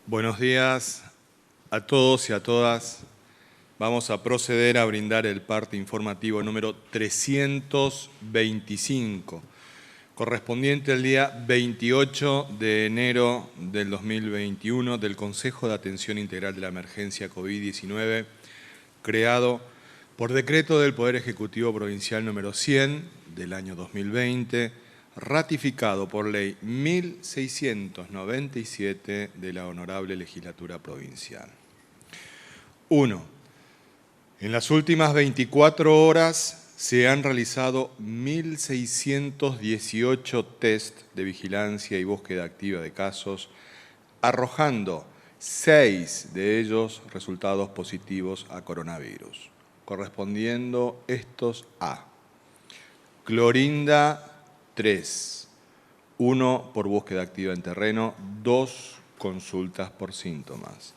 Buenos días a todos y a todas. Vamos a proceder a brindar el parte informativo número 325, correspondiente al día 28 de enero del 2021 del Consejo de Atención Integral de la Emergencia COVID-19, creado por decreto del Poder Ejecutivo Provincial número 100 del año 2020, ratificado por ley 1697 de la Honorable Legislatura Provincial. 1. En las últimas 24 horas se han realizado 1.618 test de vigilancia y búsqueda activa de casos, arrojando 6 de ellos resultados positivos a coronavirus, correspondiendo estos a Clorinda 3, 1 por búsqueda activa en terreno, 2 consultas por síntomas.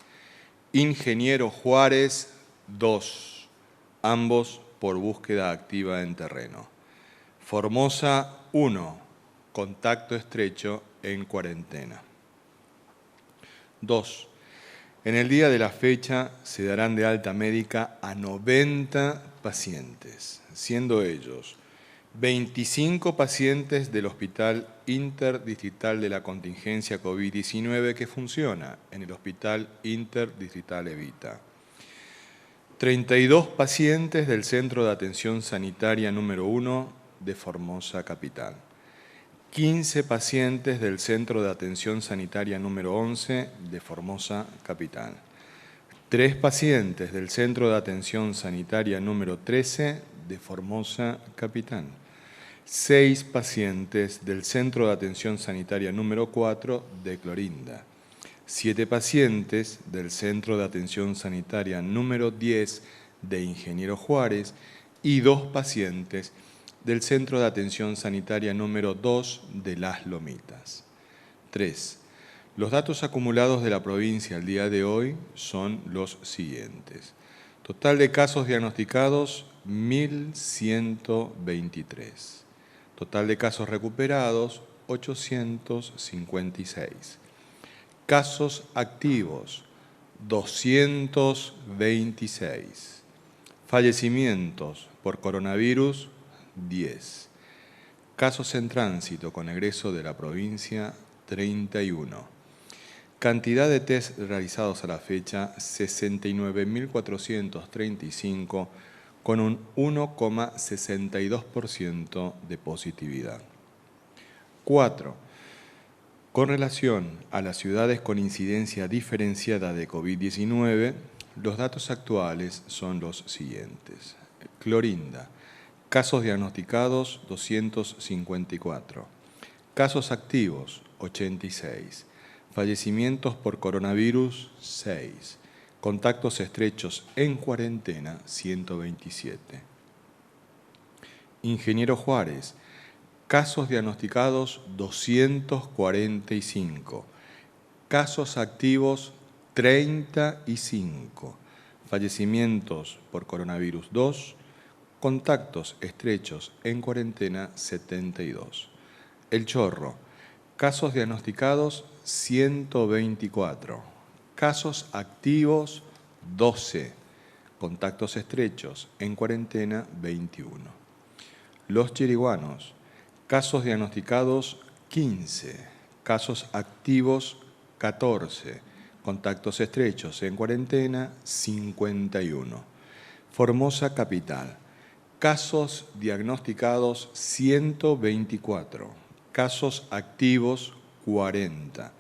Ingeniero Juárez 2, ambos por búsqueda activa en terreno. Formosa 1, contacto estrecho en cuarentena. 2. En el día de la fecha se darán de alta médica a 90 pacientes, siendo ellos 25 pacientes del Hospital Interdistrital de la Contingencia COVID-19 que funciona en el Hospital Interdistrital Evita. 32 pacientes del Centro de Atención Sanitaria número 1 de Formosa Capital. 15 pacientes del Centro de Atención Sanitaria número 11 de Formosa Capital. 3 pacientes del Centro de Atención Sanitaria número 13 de Formosa Capital. 6 pacientes del Centro de Atención Sanitaria número 4 de Clorinda. 7 pacientes del Centro de Atención Sanitaria número 10 de Ingeniero Juárez y 2 pacientes del Centro de Atención Sanitaria número 2 de Las Lomitas. 3. Los datos acumulados de la provincia al día de hoy son los siguientes. Total de casos diagnosticados, 1.123. Total de casos recuperados, 856. Casos activos, 226. Fallecimientos por coronavirus, 10. Casos en tránsito con egreso de la provincia, 31. Cantidad de test realizados a la fecha, 69.435, con un 1,62% de positividad. 4. Con relación a las ciudades con incidencia diferenciada de COVID-19, los datos actuales son los siguientes. Clorinda, casos diagnosticados 254, casos activos 86, fallecimientos por coronavirus 6, contactos estrechos en cuarentena 127. Ingeniero Juárez, casos diagnosticados 245, casos activos 35, fallecimientos por coronavirus 2, contactos estrechos en cuarentena 72. El Chorro, casos diagnosticados 124, casos activos 12, contactos estrechos en cuarentena 21. Los Chiriguanos, casos diagnosticados 15, casos activos 14, contactos estrechos en cuarentena 51. Formosa Capital, casos diagnosticados 124, casos activos 40,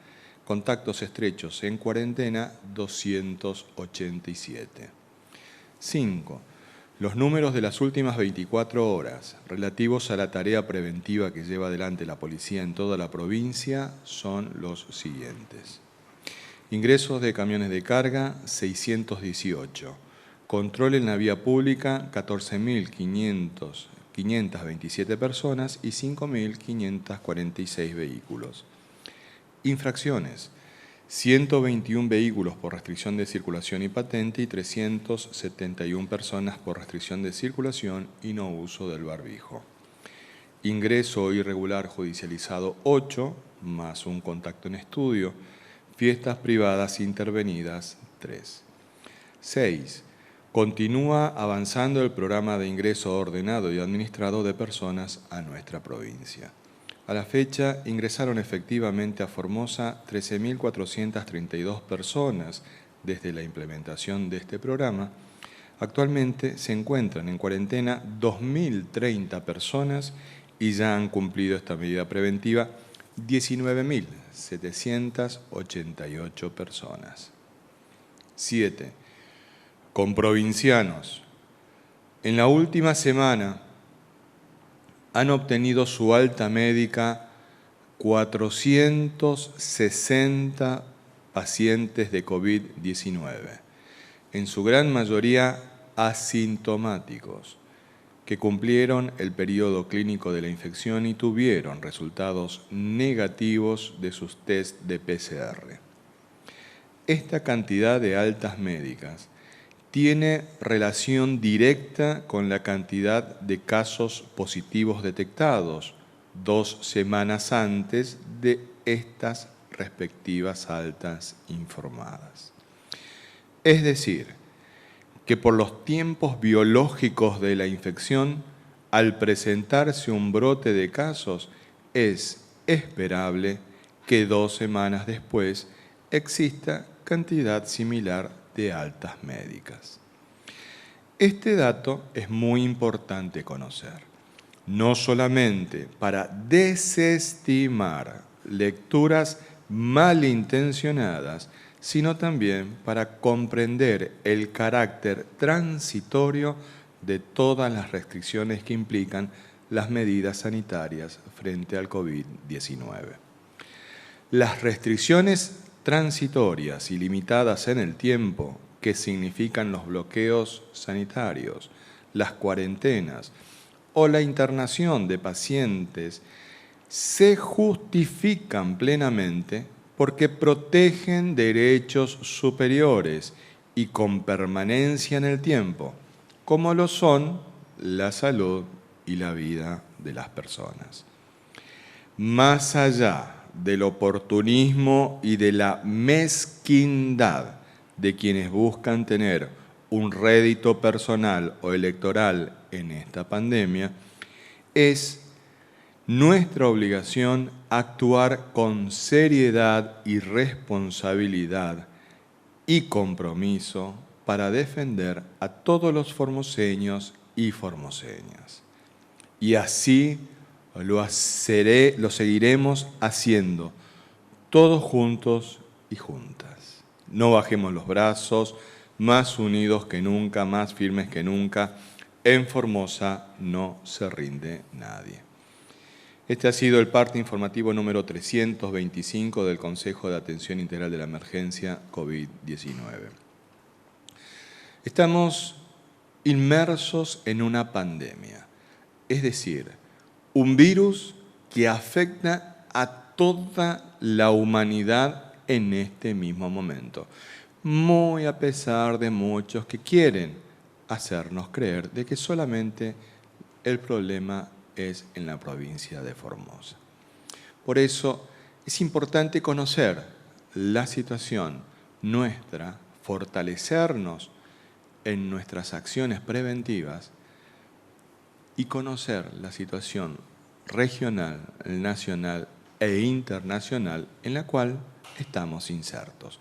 contactos estrechos en cuarentena 287. 5. Los números de las últimas 24 horas relativos a la tarea preventiva que lleva adelante la policía en toda la provincia son los siguientes. Ingresos de camiones de carga, 618. Control en la vía pública, 14.527 personas y 5.546 vehículos. Infracciones, 121 vehículos por restricción de circulación y patente y 371 personas por restricción de circulación y no uso del barbijo. Ingreso irregular judicializado 8, más un contacto en estudio. fiestas privadas intervenidas, 3. 6. Continúa avanzando el programa de ingreso ordenado y administrado de personas a nuestra provincia. A la fecha, ingresaron efectivamente a Formosa 13.432 personas desde la implementación de este programa. Actualmente se encuentran en cuarentena 2.030 personas y ya han cumplido esta medida preventiva 19.788 personas. 7. Con provincianos. En la última semana han obtenido su alta médica 460 pacientes de COVID-19, en su gran mayoría asintomáticos, que cumplieron el periodo clínico de la infección y tuvieron resultados negativos de sus test de PCR. Esta cantidad de altas médicas tiene relación directa con la cantidad de casos positivos detectados 2 semanas antes de estas respectivas altas informadas. Es decir, que por los tiempos biológicos de la infección, al presentarse un brote de casos, es esperable que 2 semanas después exista cantidad similar de altas médicas. Este dato es muy importante conocer, no solamente para desestimar lecturas malintencionadas, sino también para comprender el carácter transitorio de todas las restricciones que implican las medidas sanitarias frente al COVID-19. Las restricciones transitorias y limitadas en el tiempo, que significan los bloqueos sanitarios, las cuarentenas o la internación de pacientes, se justifican plenamente porque protegen derechos superiores y con permanencia en el tiempo, como lo son la salud y la vida de las personas. Más allá del oportunismo y de la mezquindad de quienes buscan tener un rédito personal o electoral en esta pandemia, es nuestra obligación actuar con seriedad y responsabilidad y compromiso para defender a todos los formoseños y formoseñas. Y así lo seguiremos haciendo, todos juntos y juntas. No bajemos los brazos, más unidos que nunca, más firmes que nunca. En Formosa no se rinde nadie. Este ha sido el parte informativo número 325 del Consejo de Atención Integral de la Emergencia COVID-19. Estamos inmersos en una pandemia, es decir, un virus que afecta a toda la humanidad en este mismo momento, muy a pesar de muchos que quieren hacernos creer de que solamente el problema es en la provincia de Formosa. Por eso es importante conocer la situación nuestra, fortalecernos en nuestras acciones preventivas y conocer la situación regional, nacional e internacional en la cual estamos insertos.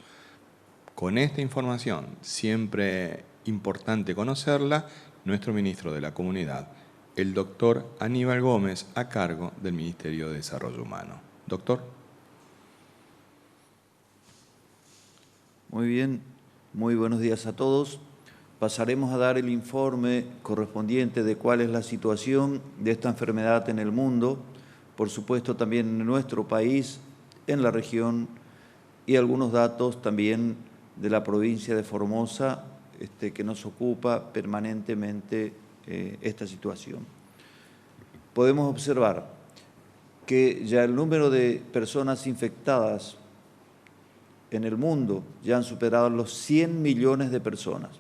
Con esta información, siempre importante conocerla, nuestro ministro de la Comunidad, el doctor Aníbal Gómez, a cargo del Ministerio de Desarrollo Humano. Doctor. Muy bien, muy buenos días a todos. Pasaremos a dar el informe correspondiente de cuál es la situación de esta enfermedad en el mundo, por supuesto también en nuestro país, en la región, y algunos datos también de la provincia de Formosa, que nos ocupa permanentemente esta situación. Podemos observar que ya el número de personas infectadas en el mundo ya han superado los 100 millones de personas.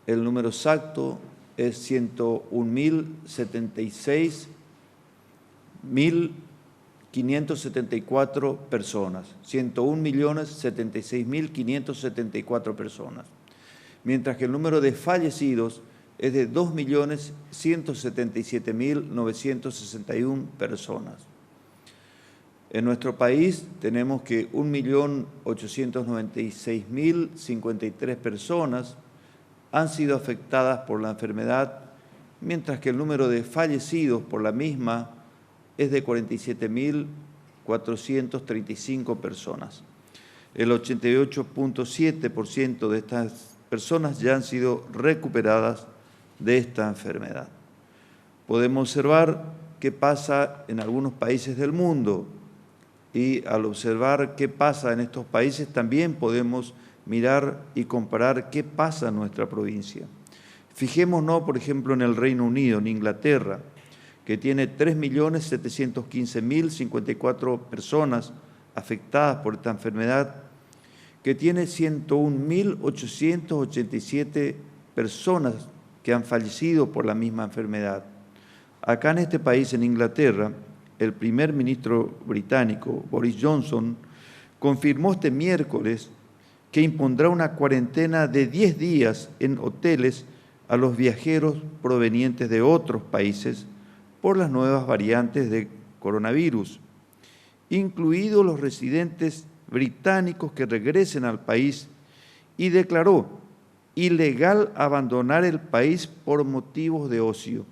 El número exacto es 101.076.000 101.574 personas, 101.076.574 personas, mientras que el número de fallecidos es de 2.177.961 personas. En nuestro país tenemos que 1.896.053 personas han sido afectadas por la enfermedad, mientras que el número de fallecidos por la misma es de 47.435 personas. El 88.7% de estas personas ya han sido recuperadas de esta enfermedad. Podemos observar qué pasa en algunos países del mundo y al observar qué pasa en estos países también podemos mirar y comparar qué pasa en nuestra provincia. Fijémonos, por ejemplo, en el Reino Unido, en Inglaterra, que tiene 3.715.054 personas afectadas por esta enfermedad, que tiene 101.887 personas que han fallecido por la misma enfermedad. Acá en este país, en Inglaterra, el primer ministro británico, Boris Johnson, confirmó este miércoles que impondrá una cuarentena de 10 días en hoteles a los viajeros provenientes de otros países por las nuevas variantes de coronavirus, incluidos los residentes británicos que regresen al país, y declaró ilegal abandonar el país por motivos de ocio,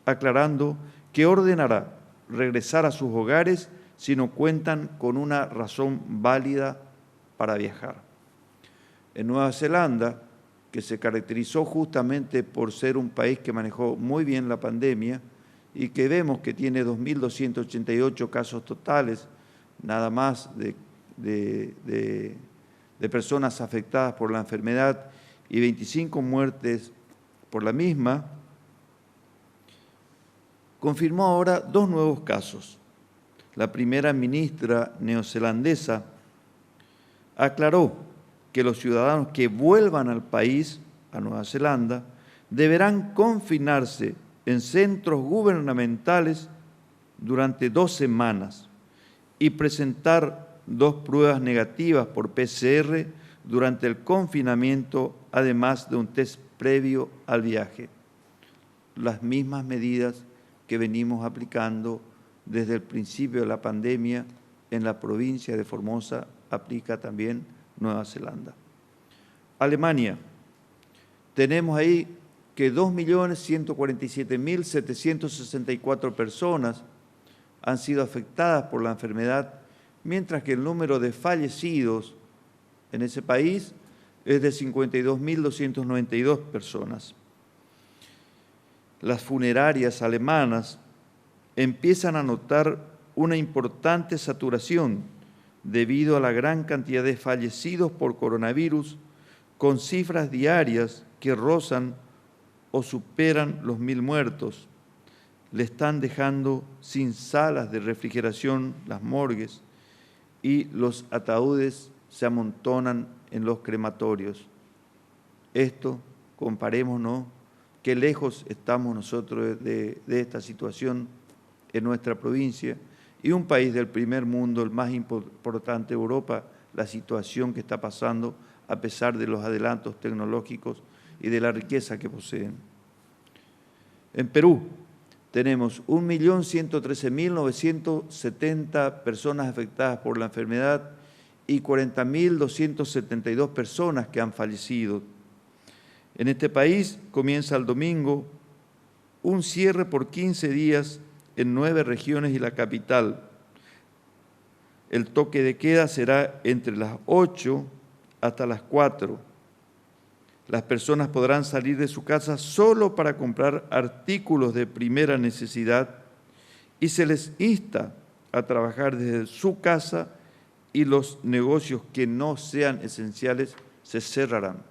aclarando que ordenará regresar a sus hogares si no cuentan con una razón válida para viajar. En Nueva Zelanda, que se caracterizó justamente por ser un país que manejó muy bien la pandemia y que vemos que tiene 2.288 casos totales, nada más de personas afectadas por la enfermedad y 25 muertes por la misma, confirmó ahora 2 nuevos casos. La primera ministra neozelandesa aclaró que los ciudadanos que vuelvan al país, a Nueva Zelanda, deberán confinarse en centros gubernamentales durante 2 semanas y presentar 2 pruebas negativas por PCR durante el confinamiento, además de un test previo al viaje. Las mismas medidas que venimos aplicando desde el principio de la pandemia en la provincia de Formosa, aplica también Nueva Zelanda. Alemania, tenemos ahí que 2.147.764 personas han sido afectadas por la enfermedad, mientras que el número de fallecidos en ese país es de 52.292 personas. Las funerarias alemanas empiezan a notar una importante saturación debido a la gran cantidad de fallecidos por coronavirus, con cifras diarias que rozan o superan los 1.000 muertos. Le están dejando sin salas de refrigeración las morgues y los ataúdes se amontonan en los crematorios. Esto, comparémonos, qué lejos estamos nosotros de esta situación en nuestra provincia y un país del primer mundo, el más importante de Europa, la situación que está pasando a pesar de los adelantos tecnológicos y de la riqueza que poseen. En Perú tenemos 1.113.970 personas afectadas por la enfermedad y 40.272 personas que han fallecido. En este país comienza el domingo un cierre por 15 días en 9 regiones y la capital. El toque de queda será entre las 8 hasta las 4. Las personas podrán salir de su casa solo para comprar artículos de primera necesidad y se les insta a trabajar desde su casa y los negocios que no sean esenciales se cerrarán.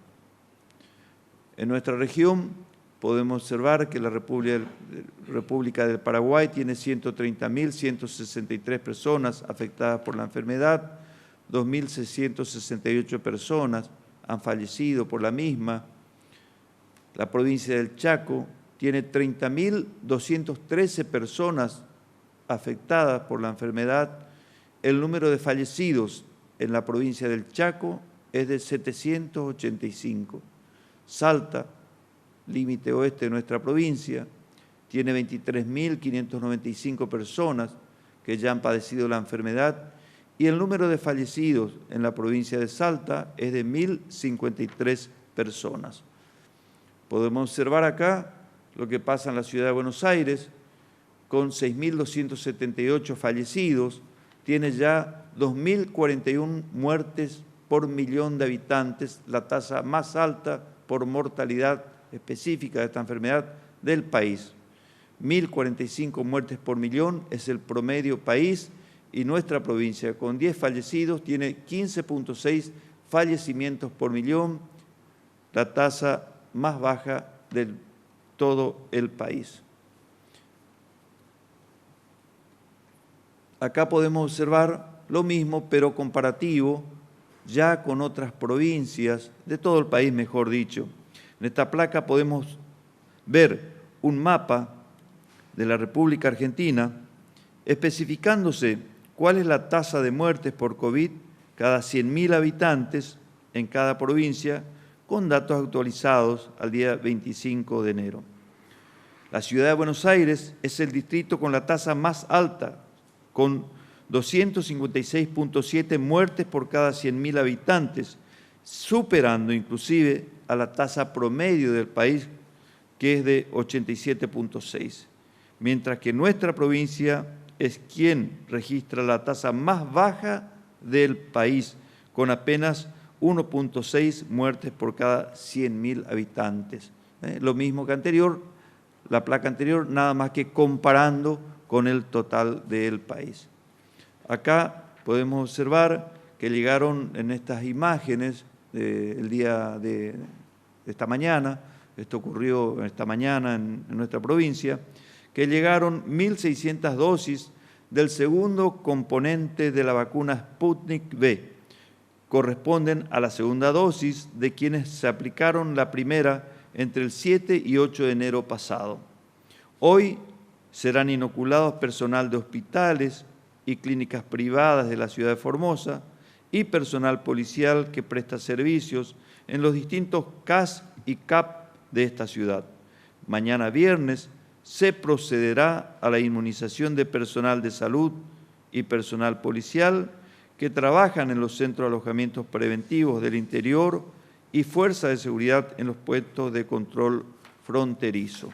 En nuestra región podemos observar que la República del Paraguay tiene 130.163 personas afectadas por la enfermedad, 2.668 personas han fallecido por la misma. La provincia del Chaco tiene 30.213 personas afectadas por la enfermedad, el número de fallecidos en la provincia del Chaco es de 785. Salta, límite oeste de nuestra provincia, tiene 23.595 personas que ya han padecido la enfermedad y el número de fallecidos en la provincia de Salta es de 1.053 personas. Podemos observar acá lo que pasa en la ciudad de Buenos Aires, con 6.278 fallecidos, tiene ya 2.041 muertes por millón de habitantes, la tasa más alta por mortalidad específica de esta enfermedad del país. 1.045 muertes por millón es el promedio país y nuestra provincia, con 10 fallecidos, tiene 15.6 fallecimientos por millón, la tasa más baja de todo el país. Acá podemos observar lo mismo, pero comparativo, ya con otras provincias, de todo el país, mejor dicho. En esta placa podemos ver un mapa de la República Argentina, especificándose cuál es la tasa de muertes por COVID cada 100.000 habitantes en cada provincia, con datos actualizados al día 25 de enero. La ciudad de Buenos Aires es el distrito con la tasa más alta, con 256.7 muertes por cada 100.000 habitantes, superando inclusive a la tasa promedio del país, que es de 87.6, mientras que nuestra provincia es quien registra la tasa más baja del país, con apenas 1.6 muertes por cada 100.000 habitantes. Lo mismo que anterior, la placa anterior, nada más que comparando con el total del país. Acá podemos observar que llegaron en estas imágenes el día de esta mañana, esto ocurrió esta mañana en nuestra provincia, que llegaron 1.600 dosis del segundo componente de la vacuna Sputnik V. Corresponden a la segunda dosis de quienes se aplicaron la primera entre el 7 y 8 de enero pasado. Hoy serán inoculados personal de hospitales y clínicas privadas de la ciudad de Formosa y personal policial que presta servicios en los distintos CAS y CAP de esta ciudad. Mañana viernes se procederá a la inmunización de personal de salud y personal policial que trabajan en los centros de alojamientos preventivos del interior y fuerza de seguridad en los puestos de control fronterizo.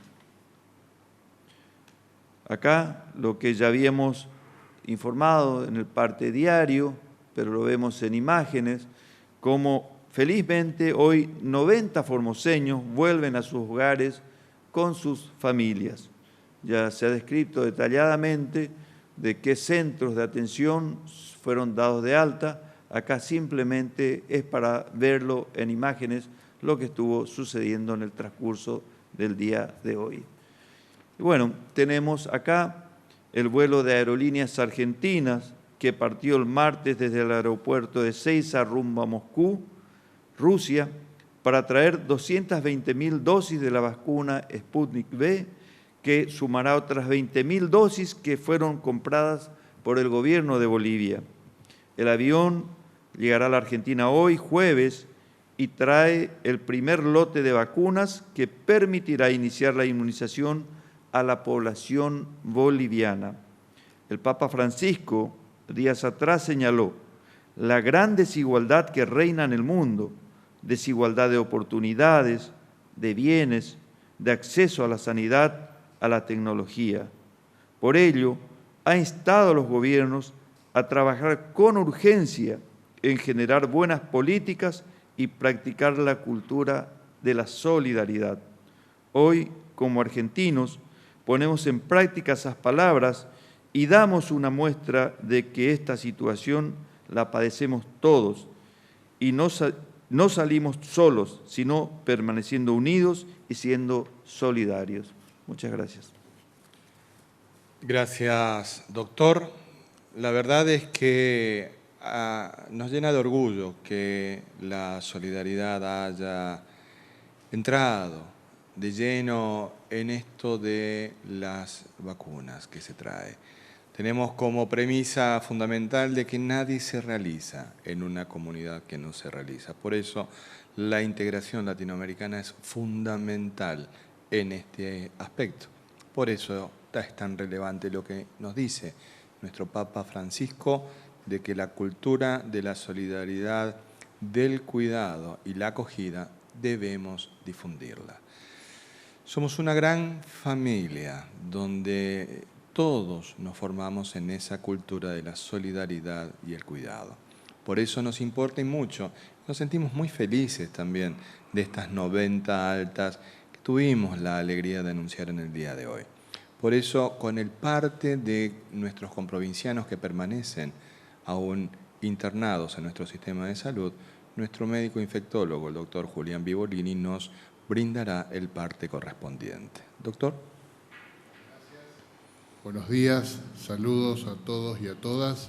Acá lo que ya habíamos informado en el parte diario, pero lo vemos en imágenes, como felizmente hoy 90 formoseños vuelven a sus hogares con sus familias. Ya se ha descrito detalladamente de qué centros de atención fueron dados de alta. Acá simplemente es para verlo en imágenes lo que estuvo sucediendo en el transcurso del día de hoy. Y bueno, tenemos acá el vuelo de Aerolíneas Argentinas que partió el martes desde el aeropuerto de Ezeiza rumbo a Moscú, Rusia, para traer 220.000 dosis de la vacuna Sputnik V, que sumará otras 20.000 dosis que fueron compradas por el gobierno de Bolivia. El avión llegará a la Argentina hoy, jueves, y trae el primer lote de vacunas que permitirá iniciar la inmunización a la población boliviana. El Papa Francisco, días atrás, señaló la gran desigualdad que reina en el mundo, desigualdad de oportunidades, de bienes, de acceso a la sanidad, a la tecnología. Por ello, ha instado a los gobiernos a trabajar con urgencia en generar buenas políticas y practicar la cultura de la solidaridad. Hoy, como argentinos, ponemos en práctica esas palabras y damos una muestra de que esta situación la padecemos todos y no salimos solos, sino permaneciendo unidos y siendo solidarios. Muchas gracias. Gracias, doctor. La verdad es que nos llena de orgullo que la solidaridad haya entrado de lleno en esto de las vacunas que se trae. Tenemos como premisa fundamental de que nadie se realiza en una comunidad que no se realiza. Por eso la integración latinoamericana es fundamental en este aspecto. Por eso es tan relevante lo que nos dice nuestro Papa Francisco de que la cultura de la solidaridad, del cuidado y la acogida debemos difundirla. Somos una gran familia donde todos nos formamos en esa cultura de la solidaridad y el cuidado. Por eso nos importa y mucho. Nos sentimos muy felices también de estas 90 altas que tuvimos la alegría de anunciar en el día de hoy. Por eso, con el parte de nuestros comprovincianos que permanecen aún internados en nuestro sistema de salud, nuestro médico infectólogo, el doctor Julián Vivolini, nos brindará el parte correspondiente. Doctor. Buenos días, saludos a todos y a todas.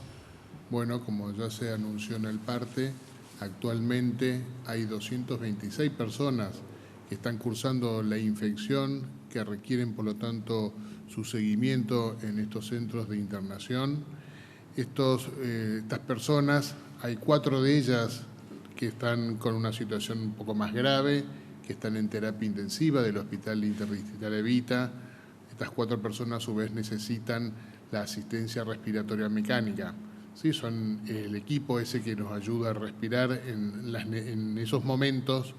Bueno, como ya se anunció en el parte, actualmente hay 226 personas que están cursando la infección, que requieren, por lo tanto, su seguimiento en estos centros de internación. Estas personas, hay 4 de ellas que están con una situación un poco más grave, que están en terapia intensiva del Hospital Interdistrital Evita. Estas 4 personas, a su vez, necesitan la asistencia respiratoria mecánica. Sí, son el equipo ese que nos ayuda a respirar en esos momentos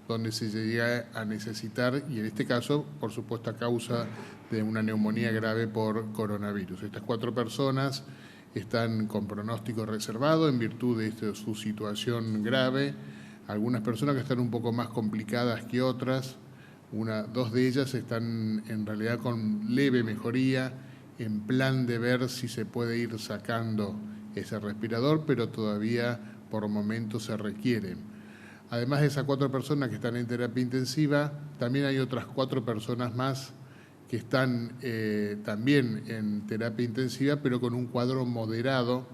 donde se llega a necesitar, y en este caso, por supuesto, a causa de una neumonía grave por coronavirus. Estas 4 personas están con pronóstico reservado en virtud de su situación grave. Algunas personas que están un poco más complicadas que otras. 2 de ellas están en realidad con leve mejoría, en plan de ver si se puede ir sacando ese respirador, pero todavía por momentos se requiere. Además de esas 4 personas que están en terapia intensiva, también hay otras 4 personas más que están también en terapia intensiva, pero con un cuadro moderado.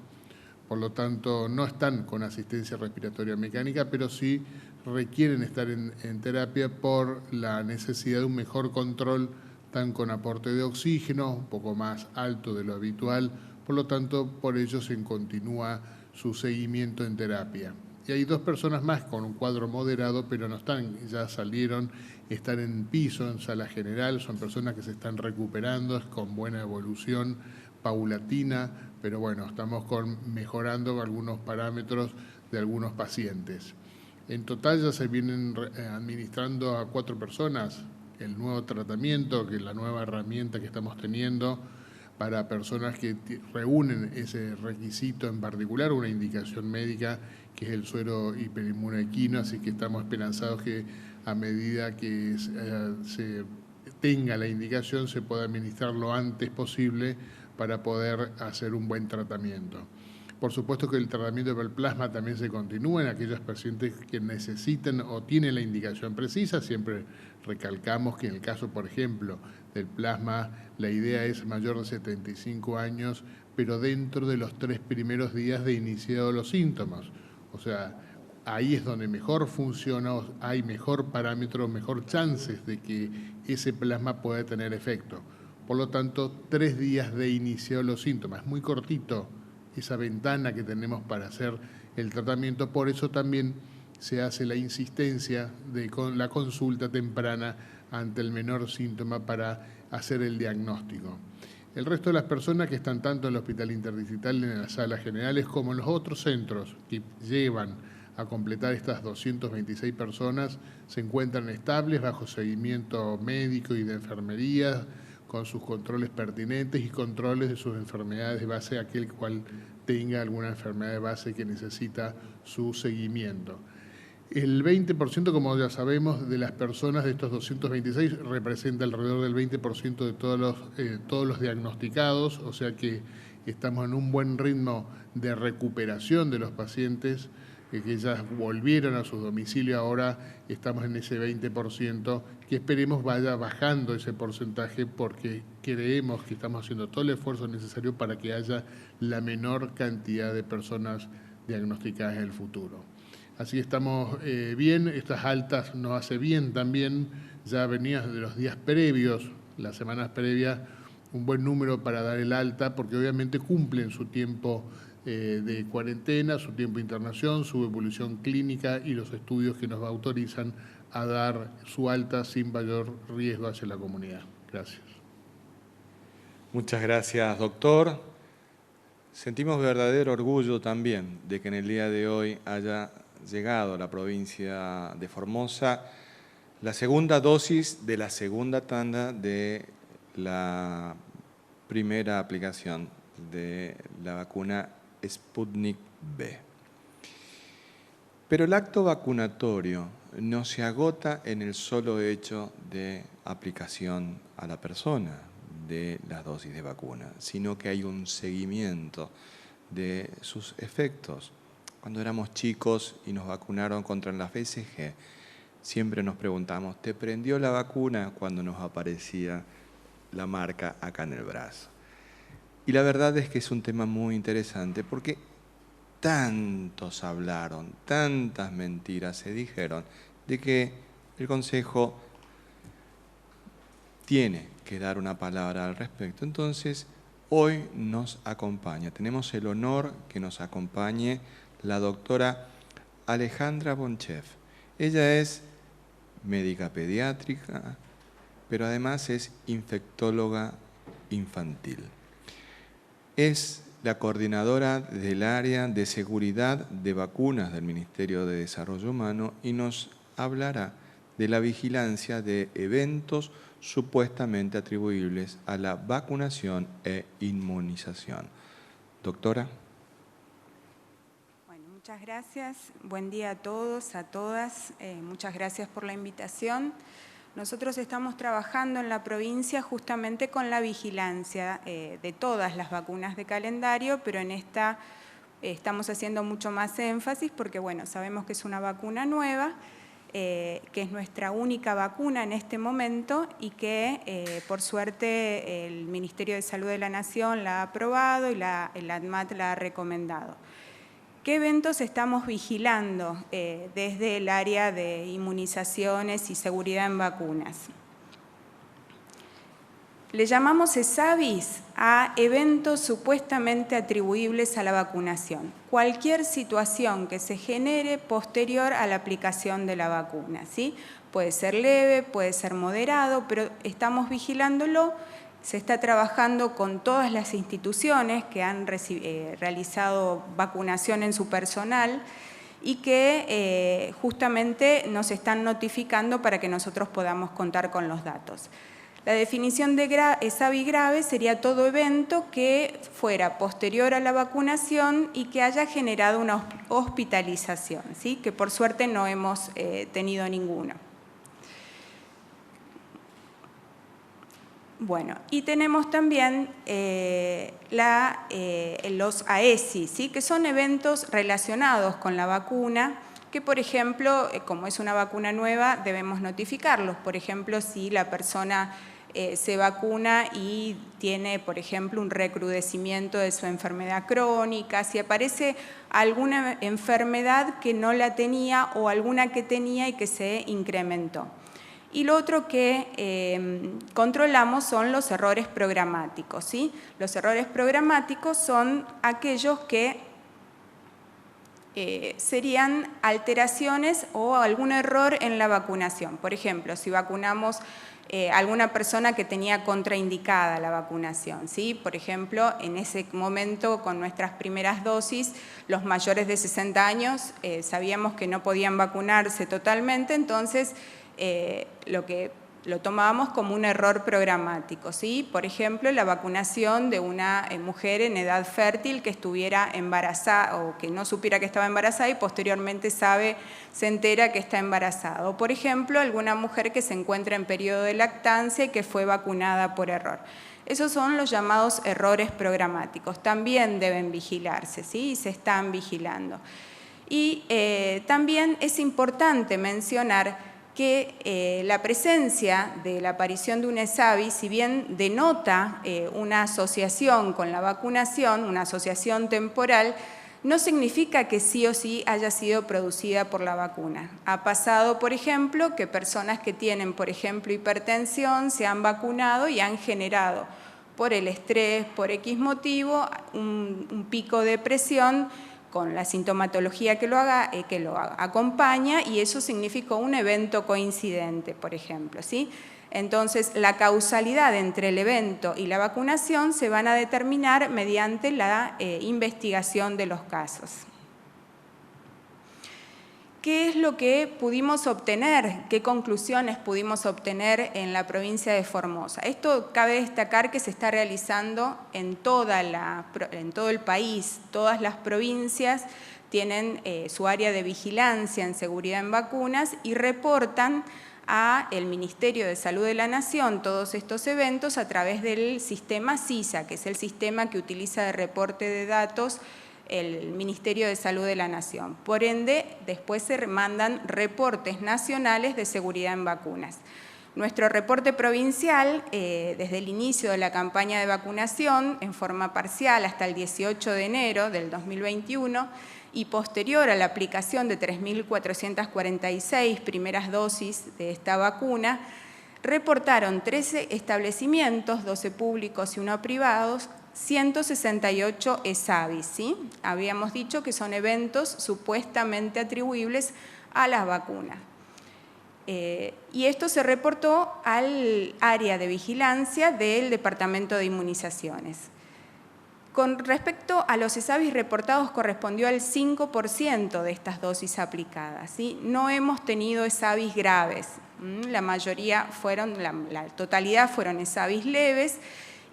Por lo tanto, no están con asistencia respiratoria mecánica, pero sí requieren estar en terapia por la necesidad de un mejor control, tan con aporte de oxígeno, un poco más alto de lo habitual. Por lo tanto, por ello se continúa su seguimiento en terapia. Y hay 2 personas más con un cuadro moderado, pero no están, ya salieron, están en piso, en sala general, son personas que se están recuperando, con buena evolución paulatina, pero bueno, estamos mejorando algunos parámetros de algunos pacientes. En total ya se vienen administrando a 4 personas el nuevo tratamiento, que es la nueva herramienta que estamos teniendo para personas que reúnen ese requisito en particular, una indicación médica que es el suero hiperinmunoequino, así que estamos esperanzados que a medida que se tenga la indicación se pueda administrar lo antes posible para poder hacer un buen tratamiento. Por supuesto que el tratamiento del plasma también se continúa en aquellos pacientes que necesiten o tienen la indicación precisa. Siempre recalcamos que en el caso, por ejemplo, del plasma, la idea es mayor de 75 años, pero dentro de los 3 primeros días de iniciado los síntomas. O sea, ahí es donde mejor funciona, hay mejor parámetro, mejor chances de que ese plasma pueda tener efecto. Por lo tanto, 3 días de iniciado los síntomas, muy cortito esa ventana que tenemos para hacer el tratamiento. Por eso también se hace la insistencia de la consulta temprana ante el menor síntoma para hacer el diagnóstico. El resto de las personas que están tanto en el Hospital Interdistrital, en las salas generales, como en los otros centros que llevan a completar estas 226 personas, se encuentran estables bajo seguimiento médico y de enfermería, con sus controles pertinentes y controles de sus enfermedades de base, aquel cual tenga alguna enfermedad de base que necesita su seguimiento. El 20%, como ya sabemos, de las personas de estos 226 representa alrededor del 20% de todos los diagnosticados, o sea que estamos en un buen ritmo de recuperación de los pacientes que ya volvieron a su domicilio. Ahora estamos en ese 20%, que esperemos vaya bajando ese porcentaje, porque creemos que estamos haciendo todo el esfuerzo necesario para que haya la menor cantidad de personas diagnosticadas en el futuro. Así que estamos bien, estas altas nos hace bien también, ya venías de los días previos, las semanas previas, un buen número para dar el alta, porque obviamente cumplen su tiempo de cuarentena, su tiempo de internación, su evolución clínica y los estudios que nos autorizan a dar su alta sin mayor riesgo hacia la comunidad. Gracias. Muchas gracias, doctor. Sentimos verdadero orgullo también de que en el día de hoy haya llegado a la provincia de Formosa la segunda dosis de la segunda tanda de la primera aplicación de la vacuna Sputnik V. Pero el acto vacunatorio no se agota en el solo hecho de aplicación a la persona de las dosis de vacuna, sino que hay un seguimiento de sus efectos. Cuando éramos chicos y nos vacunaron contra la BCG, siempre nos preguntamos, ¿te prendió la vacuna? Cuando nos aparecía la marca acá en el brazo. Y la verdad es que es un tema muy interesante porque tantos hablaron, tantas mentiras se dijeron de que el Consejo tiene que dar una palabra al respecto. Entonces, hoy nos acompaña, tenemos el honor que nos acompañe la doctora Alejandra Bonchev. Ella es médica pediátrica, pero además es infectóloga infantil. Es la coordinadora del área de seguridad de vacunas del Ministerio de Desarrollo Humano y nos hablará de la vigilancia de eventos supuestamente atribuibles a la vacunación e inmunización. Doctora. Bueno, muchas gracias. Buen día a todos, a todas. Muchas gracias por la invitación. Nosotros estamos trabajando en la provincia justamente con la vigilancia de todas las vacunas de calendario, pero en esta estamos haciendo mucho más énfasis porque, bueno, sabemos que es una vacuna nueva, que es nuestra única vacuna en este momento y que, por suerte, el Ministerio de Salud de la Nación la ha aprobado y el ANMAT la ha recomendado. ¿Qué eventos estamos vigilando desde el área de inmunizaciones y seguridad en vacunas? Le llamamos ESAVIS a eventos supuestamente atribuibles a la vacunación. Cualquier situación que se genere posterior a la aplicación de la vacuna, ¿sí? Puede ser leve, puede ser moderado, pero estamos vigilándolo. Se está trabajando con todas las instituciones que han realizado vacunación en su personal y que justamente nos están notificando para que nosotros podamos contar con los datos. La definición de ESAVI grave sería todo evento que fuera posterior a la vacunación y que haya generado una hospitalización, ¿sí? Que por suerte no hemos tenido ninguno. Bueno, y tenemos también los AESI, ¿sí? Que son eventos relacionados con la vacuna, que por ejemplo, como es una vacuna nueva, debemos notificarlos. Por ejemplo, si la persona se vacuna y tiene, por ejemplo, un recrudecimiento de su enfermedad crónica, si aparece alguna enfermedad que no la tenía o alguna que tenía y que se incrementó. Y lo otro que controlamos son los errores programáticos, ¿sí? Los errores programáticos son aquellos que serían alteraciones o algún error en la vacunación. Por ejemplo, si vacunamos a alguna persona que tenía contraindicada la vacunación, ¿sí? Por ejemplo, en ese momento con nuestras primeras dosis, los mayores de 60 años sabíamos que no podían vacunarse totalmente, entonces lo tomábamos como un error programático, ¿sí? Por ejemplo, la vacunación de una mujer en edad fértil que estuviera embarazada o que no supiera que estaba embarazada y posteriormente se entera que está embarazada. O, por ejemplo, alguna mujer que se encuentra en periodo de lactancia y que fue vacunada por error. Esos son los llamados errores programáticos. También deben vigilarse, ¿sí? Y se están vigilando. Y también es importante mencionar que la presencia de la aparición de un ESAVI, si bien denota una asociación con la vacunación, una asociación temporal, no significa que sí o sí haya sido producida por la vacuna. Ha pasado, por ejemplo, que personas que tienen, por ejemplo, hipertensión se han vacunado y han generado por el estrés, por X motivo, un pico de presión con la sintomatología que lo acompaña, y eso significó un evento coincidente, por ejemplo, ¿sí? Entonces, la causalidad entre el evento y la vacunación se van a determinar mediante la investigación de los casos. ¿Qué es lo que pudimos obtener? ¿Qué conclusiones pudimos obtener en la provincia de Formosa? Esto cabe destacar que se está realizando en todo el país. Todas las provincias tienen su área de vigilancia en seguridad en vacunas y reportan al Ministerio de Salud de la Nación todos estos eventos a través del sistema SISA, que es el sistema que utiliza de reporte de datos el Ministerio de Salud de la Nación. Por ende, después se mandan reportes nacionales de seguridad en vacunas. Nuestro reporte provincial, desde el inicio de la campaña de vacunación, en forma parcial hasta el 18 de enero del 2021, y posterior a la aplicación de 3.446 primeras dosis de esta vacuna, reportaron 13 establecimientos, 12 públicos y 1 privados, 168 ESAVIS, ¿sí? Habíamos dicho que son eventos supuestamente atribuibles a las vacunas. Y esto se reportó al área de vigilancia del Departamento de Inmunizaciones. Con respecto a los ESAVIS reportados, correspondió al 5% de estas dosis aplicadas, ¿sí? No hemos tenido ESAVIS graves, la mayoría la totalidad fueron ESAVIS leves,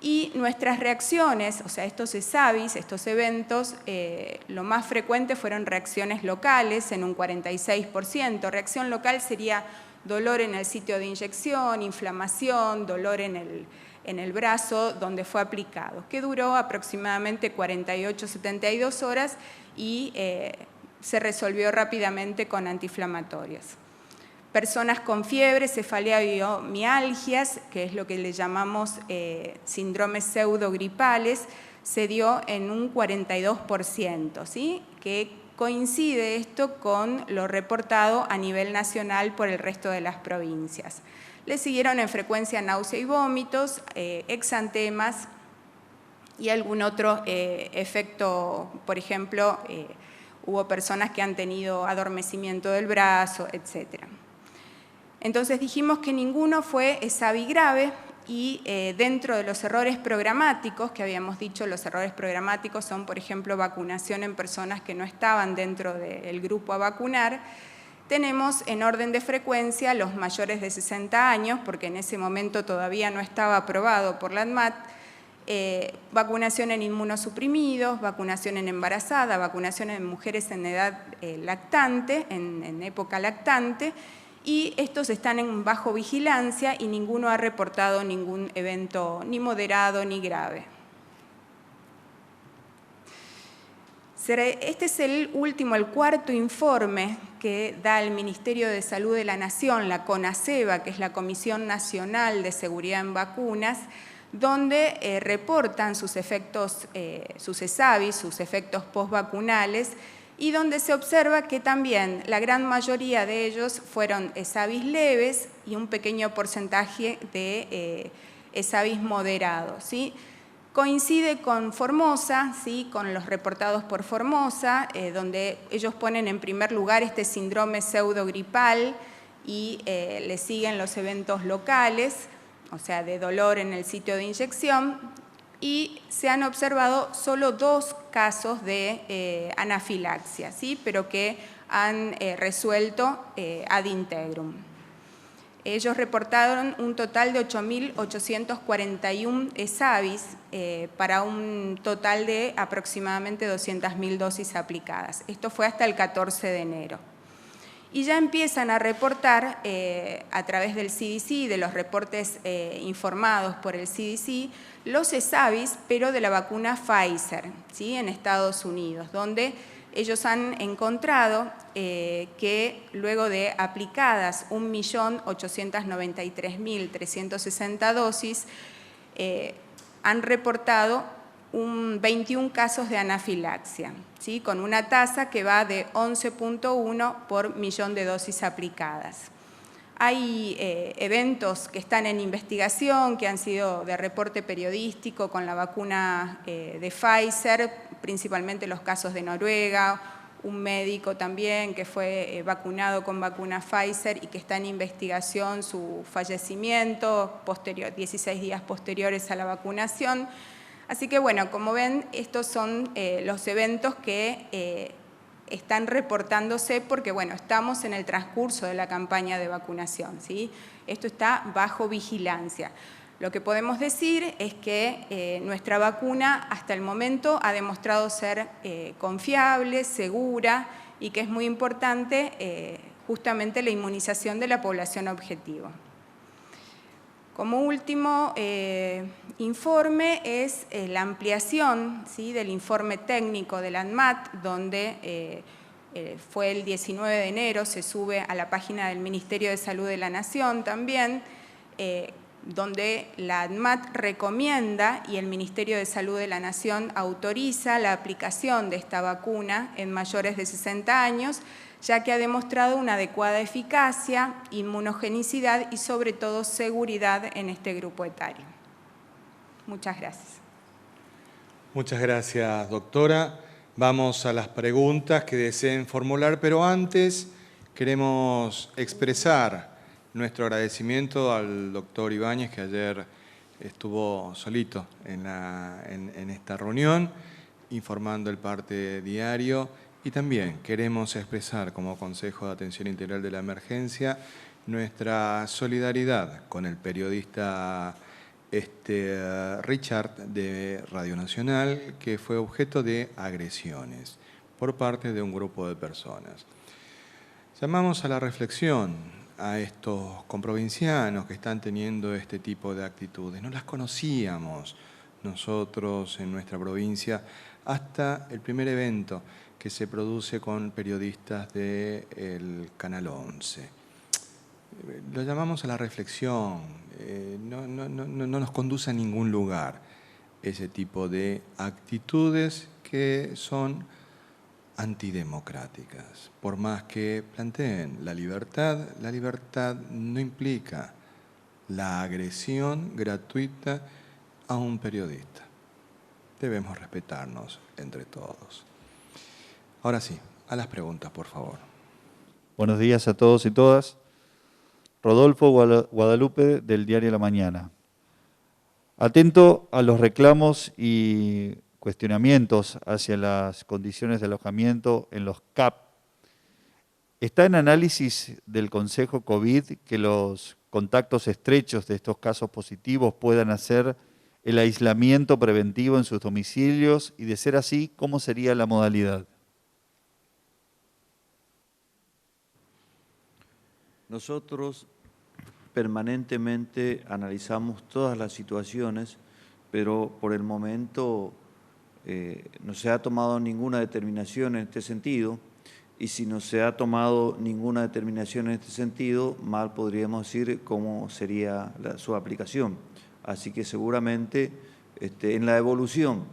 y nuestras reacciones, o sea, estos ESAVIS, estos eventos, lo más frecuente fueron reacciones locales en un 46%. Reacción local sería dolor en el sitio de inyección, inflamación, dolor en el brazo donde fue aplicado, que duró aproximadamente 48-72 horas y se resolvió rápidamente con antiinflamatorios. Personas con fiebre, cefalea y mialgias, que es lo que le llamamos síndromes pseudogripales, se dio en un 42%, ¿sí? Que coincide esto con lo reportado a nivel nacional por el resto de las provincias. Le siguieron en frecuencia náusea y vómitos, exantemas y algún otro efecto, por ejemplo, hubo personas que han tenido adormecimiento del brazo, etc. Entonces dijimos que ninguno fue ESAVI grave y dentro de los errores programáticos, que habíamos dicho, los errores programáticos son, por ejemplo, vacunación en personas que no estaban dentro del grupo a vacunar, tenemos en orden de frecuencia los mayores de 60 años, porque en ese momento todavía no estaba aprobado por la ANMAT, vacunación en inmunosuprimidos, vacunación en embarazada, vacunación en mujeres en edad lactante, en época lactante, y estos están en bajo vigilancia y ninguno ha reportado ningún evento ni moderado ni grave. Este es el cuarto informe que da el Ministerio de Salud de la Nación, la CONASEVA, que es la Comisión Nacional de Seguridad en Vacunas, donde reportan sus efectos, sus ESAVIS, sus efectos postvacunales, y donde se observa que también la gran mayoría de ellos fueron ESAVIS leves y un pequeño porcentaje de ESAVIS moderados, ¿sí? Coincide con Formosa, ¿sí? Con los reportados por Formosa, donde ellos ponen en primer lugar este síndrome pseudogripal y le siguen los eventos locales, o sea, de dolor en el sitio de inyección, y se han observado solo 2 casos de anafilaxia, ¿sí? Pero que han resuelto ad integrum. Ellos reportaron un total de 8.841 ESAVIS para un total de aproximadamente 200.000 dosis aplicadas. Esto fue hasta el 14 de enero. Y ya empiezan a reportar a través del CDC, de los reportes informados por el CDC, los ESAVIS, pero de la vacuna Pfizer, ¿sí? En Estados Unidos, donde ellos han encontrado que luego de aplicadas 1.893.360 dosis, han reportado 21 casos de anafilaxia, ¿sí? Con una tasa que va de 11.1 por millón de dosis aplicadas. Hay eventos que están en investigación, que han sido de reporte periodístico con la vacuna de Pfizer, principalmente los casos de Noruega, un médico también que fue vacunado con vacuna Pfizer y que está en investigación su fallecimiento 16 días posteriores a la vacunación. Así que bueno, como ven, estos son los eventos que están reportándose porque bueno, estamos en el transcurso de la campaña de vacunación, ¿sí? Esto está bajo vigilancia. Lo que podemos decir es que nuestra vacuna hasta el momento ha demostrado ser confiable, segura y que es muy importante justamente la inmunización de la población objetivo. Como último informe es la ampliación, ¿sí?, del informe técnico del ANMAT, donde fue el 19 de enero, se sube a la página del Ministerio de Salud de la Nación también, donde la ANMAT recomienda y el Ministerio de Salud de la Nación autoriza la aplicación de esta vacuna en mayores de 60 años, ya que ha demostrado una adecuada eficacia, inmunogenicidad y sobre todo seguridad en este grupo etario. Muchas gracias. Muchas gracias, doctora. Vamos a las preguntas que deseen formular, pero antes queremos expresar nuestro agradecimiento al doctor Ibáñez, que ayer estuvo solito en esta reunión, informando el parte diario. Y también queremos expresar como Consejo de Atención Integral de la Emergencia nuestra solidaridad con el periodista Richard de Radio Nacional, que fue objeto de agresiones por parte de un grupo de personas. Llamamos a la reflexión a estos comprovincianos que están teniendo este tipo de actitudes. No las conocíamos nosotros en nuestra provincia hasta el primer evento que se produce con periodistas del Canal 11. Lo llamamos a la reflexión, no nos conduce a ningún lugar ese tipo de actitudes que son antidemocráticas. Por más que planteen la libertad no implica la agresión gratuita a un periodista. Debemos respetarnos entre todos. Ahora sí, a las preguntas, por favor. Buenos días a todos y todas. Rodolfo Guadalupe, del diario La Mañana. Atento a los reclamos y cuestionamientos hacia las condiciones de alojamiento en los CAP, ¿está en análisis del Consejo COVID que los contactos estrechos de estos casos positivos puedan hacer el aislamiento preventivo en sus domicilios? Y de ser así, ¿cómo sería la modalidad? Nosotros permanentemente analizamos todas las situaciones, pero por el momento no se ha tomado ninguna determinación en este sentido, y si no se ha tomado ninguna determinación en este sentido, mal podríamos decir cómo sería su aplicación. Así que seguramente en la evolución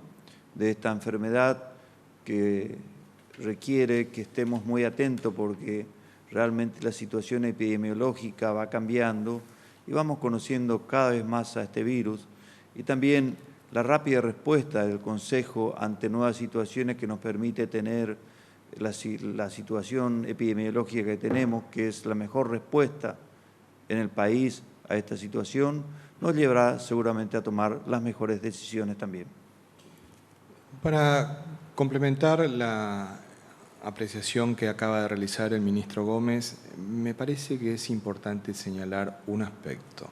de esta enfermedad, que requiere que estemos muy atentos porque realmente la situación epidemiológica va cambiando y vamos conociendo cada vez más a este virus, y también la rápida respuesta del Consejo ante nuevas situaciones que nos permite tener la situación epidemiológica que tenemos, que es la mejor respuesta en el país a esta situación, nos llevará seguramente a tomar las mejores decisiones también. Para complementar la apreciación que acaba de realizar el ministro Gómez, me parece que es importante señalar un aspecto.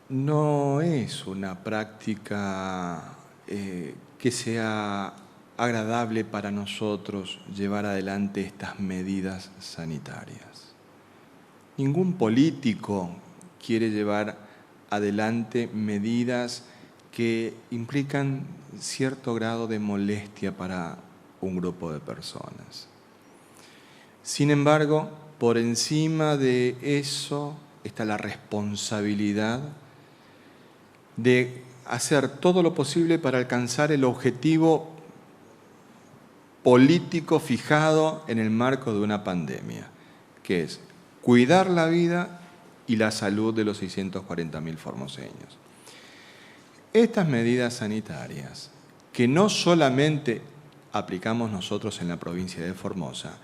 No es una práctica que sea agradable para nosotros llevar adelante estas medidas sanitarias. Ningún político quiere llevar adelante medidas que implican cierto grado de molestia para un grupo de personas. Sin embargo, por encima de eso está la responsabilidad de hacer todo lo posible para alcanzar el objetivo político fijado en el marco de una pandemia, que es cuidar la vida y la salud de los 640.000 formoseños. Estas medidas sanitarias, que no solamente aplicamos nosotros en la provincia de Formosa,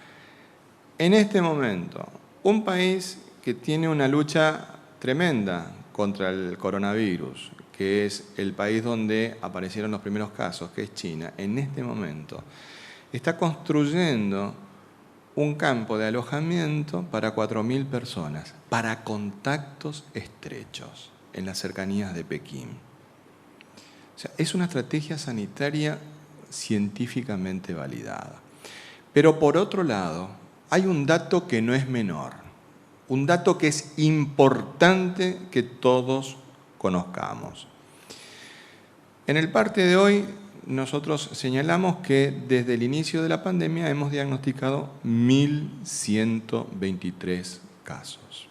en este momento, un país que tiene una lucha tremenda contra el coronavirus, que es el país donde aparecieron los primeros casos, que es China, en este momento está construyendo un campo de alojamiento para 4.000 personas, para contactos estrechos en las cercanías de Pekín. O sea, es una estrategia sanitaria científicamente validada. Pero por otro lado, hay un dato que no es menor, un dato que es importante que todos conozcamos. En el parte de hoy, nosotros señalamos que desde el inicio de la pandemia hemos diagnosticado 1.123 casos.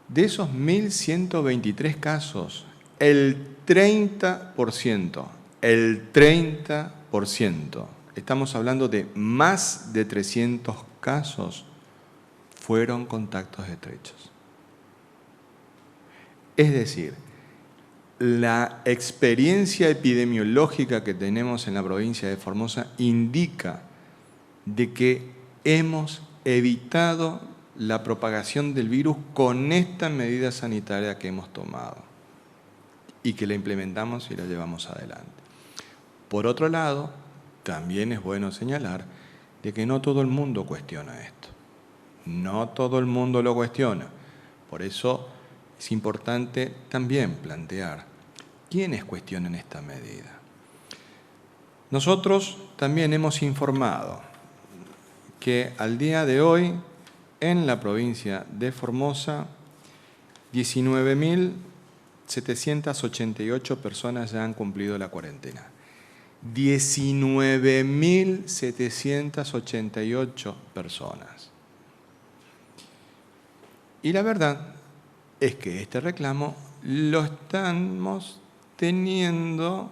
De esos 1.123 casos, el 30%, estamos hablando de más de 300 casos, fueron contactos estrechos. Es decir, la experiencia epidemiológica que tenemos en la provincia de Formosa indica de que hemos evitado la propagación del virus con esta medida sanitaria que hemos tomado y que la implementamos y la llevamos adelante. Por otro lado, también es bueno señalar de que no todo el mundo cuestiona esto. No todo el mundo lo cuestiona. Por eso es importante también plantear quiénes cuestionan esta medida. Nosotros también hemos informado que al día de hoy en la provincia de Formosa 19.788 personas ya han cumplido la cuarentena. 19.788 personas. Y la verdad es que este reclamo lo estamos teniendo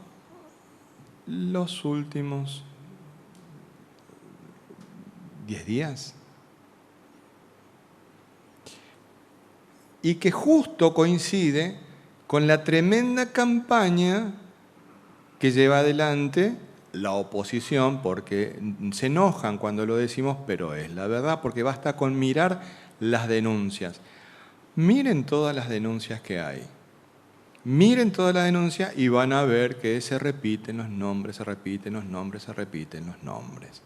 los últimos 10 días. Y que justo coincide con la tremenda campaña que lleva adelante la oposición, porque se enojan cuando lo decimos, pero es la verdad, porque basta con mirar las denuncias. Miren todas las denuncias que hay. Miren todas las denuncias y van a ver que se repiten los nombres, se repiten los nombres, se repiten los nombres.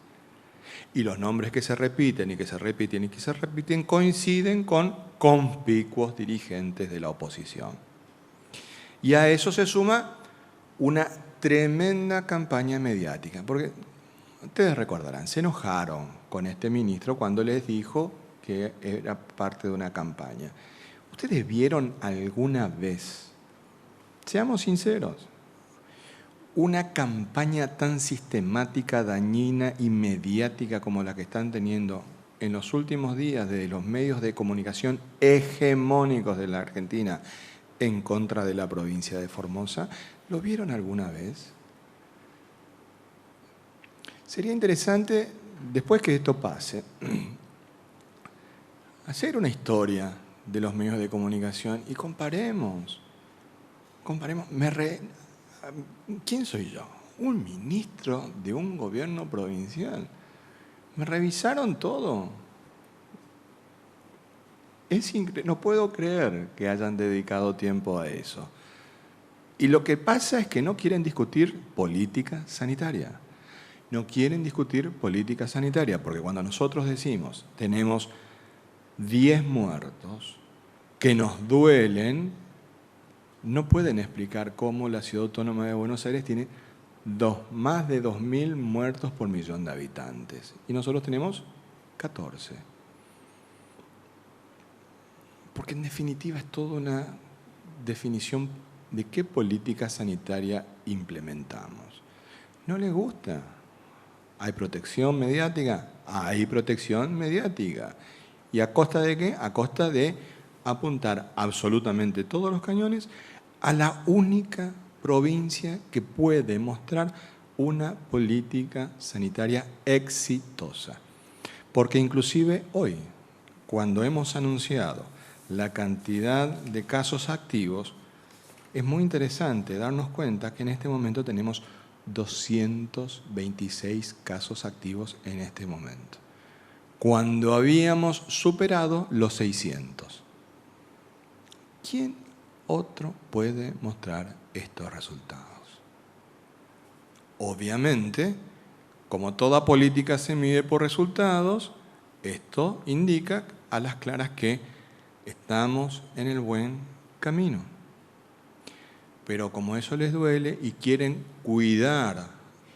Y los nombres que se repiten y que se repiten y que se repiten coinciden con conspicuos dirigentes de la oposición. Y a eso se suma una tremenda campaña mediática, porque ustedes recordarán, se enojaron con este ministro cuando les dijo que era parte de una campaña. ¿Ustedes vieron alguna vez, seamos sinceros, una campaña tan sistemática, dañina y mediática como la que están teniendo en los últimos días de los medios de comunicación hegemónicos de la Argentina en contra de la provincia de Formosa? ¿Lo vieron alguna vez? Sería interesante, después que esto pase, hacer una historia de los medios de comunicación y comparemos. ¿Quién soy yo? Un ministro de un gobierno provincial. Me revisaron todo. No puedo creer que hayan dedicado tiempo a eso. Y lo que pasa es que no quieren discutir política sanitaria. No quieren discutir política sanitaria, porque cuando nosotros decimos tenemos 10 muertos que nos duelen, no pueden explicar cómo la Ciudad Autónoma de Buenos Aires tiene más de 2.000 muertos por millón de habitantes. Y nosotros tenemos 14. Porque en definitiva es toda una definición de qué política sanitaria implementamos. ¿No les gusta? ¿Hay protección mediática? Hay protección mediática. ¿Y a costa de qué? A costa de apuntar absolutamente todos los cañones a la única provincia que puede mostrar una política sanitaria exitosa. Porque inclusive hoy, cuando hemos anunciado la cantidad de casos activos, es muy interesante darnos cuenta que en este momento tenemos 226 casos activos en este momento, cuando habíamos superado los 600. ¿Quién otro puede mostrar estos resultados? Obviamente, como toda política se mide por resultados, esto indica a las claras que estamos en el buen camino. Pero como eso les duele y quieren cuidar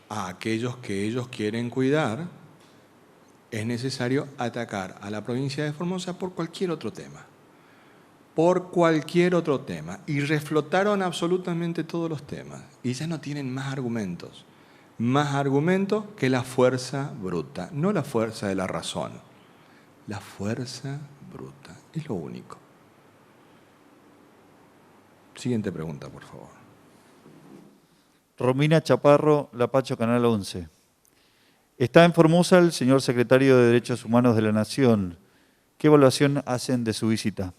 a aquellos que ellos quieren cuidar, es necesario atacar a la provincia de Formosa por cualquier otro tema. Por cualquier otro tema. Y reflotaron absolutamente todos los temas. Y ya no tienen más argumentos. Más argumentos que la fuerza bruta. No la fuerza de la razón. La fuerza bruta. Es lo único. Siguiente pregunta, por favor. Romina Chaparro, Lapacho, Canal 11. Está en Formosa el señor secretario de Derechos Humanos de la Nación. ¿Qué evaluación hacen de su visita?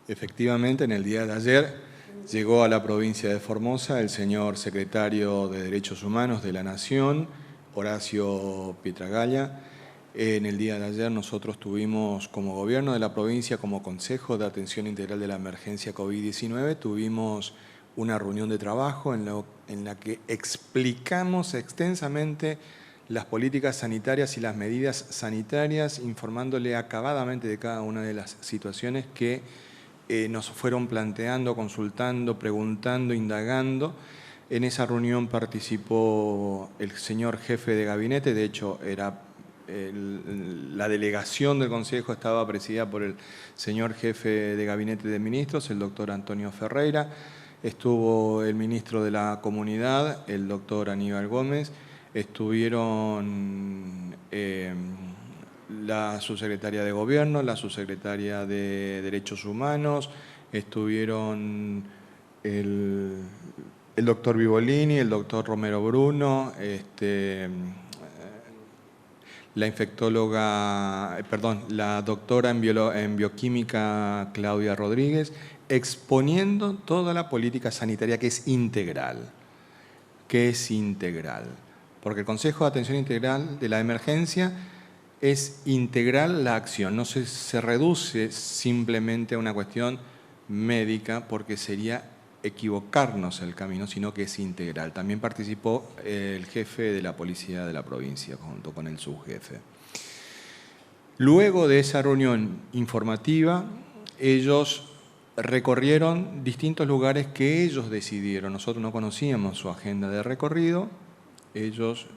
Efectivamente, en el día de ayer llegó a la provincia de Formosa el señor secretario de Derechos Humanos de la Nación, Horacio Pietragalla. En el día de ayer nosotros tuvimos como gobierno de la provincia, como Consejo de Atención Integral de la Emergencia COVID-19, tuvimos una reunión de trabajo en la que explicamos extensamente las políticas sanitarias y las medidas sanitarias, informándole acabadamente de cada una de las situaciones que nos fueron planteando, consultando, preguntando, indagando. En esa reunión participó el señor jefe de gabinete, de hecho era la delegación del Consejo estaba presidida por el señor jefe de gabinete de ministros, el doctor Antonio Ferreira, estuvo el ministro de la Comunidad, el doctor Aníbal Gómez, estuvieron la subsecretaria de Gobierno, la subsecretaria de Derechos Humanos, estuvieron el doctor Vivolini, el doctor Romero Bruno, la infectóloga, la doctora en bioquímica Claudia Rodríguez, exponiendo toda la política sanitaria que es integral, porque el Consejo de Atención Integral de la Emergencia es integral la acción, no se reduce simplemente a una cuestión médica porque sería equivocarnos el camino, sino que es integral. También participó el jefe de la policía de la provincia, junto con el subjefe. Luego de esa reunión informativa, ellos recorrieron distintos lugares que ellos decidieron. Nosotros no conocíamos su agenda de recorrido. Ellos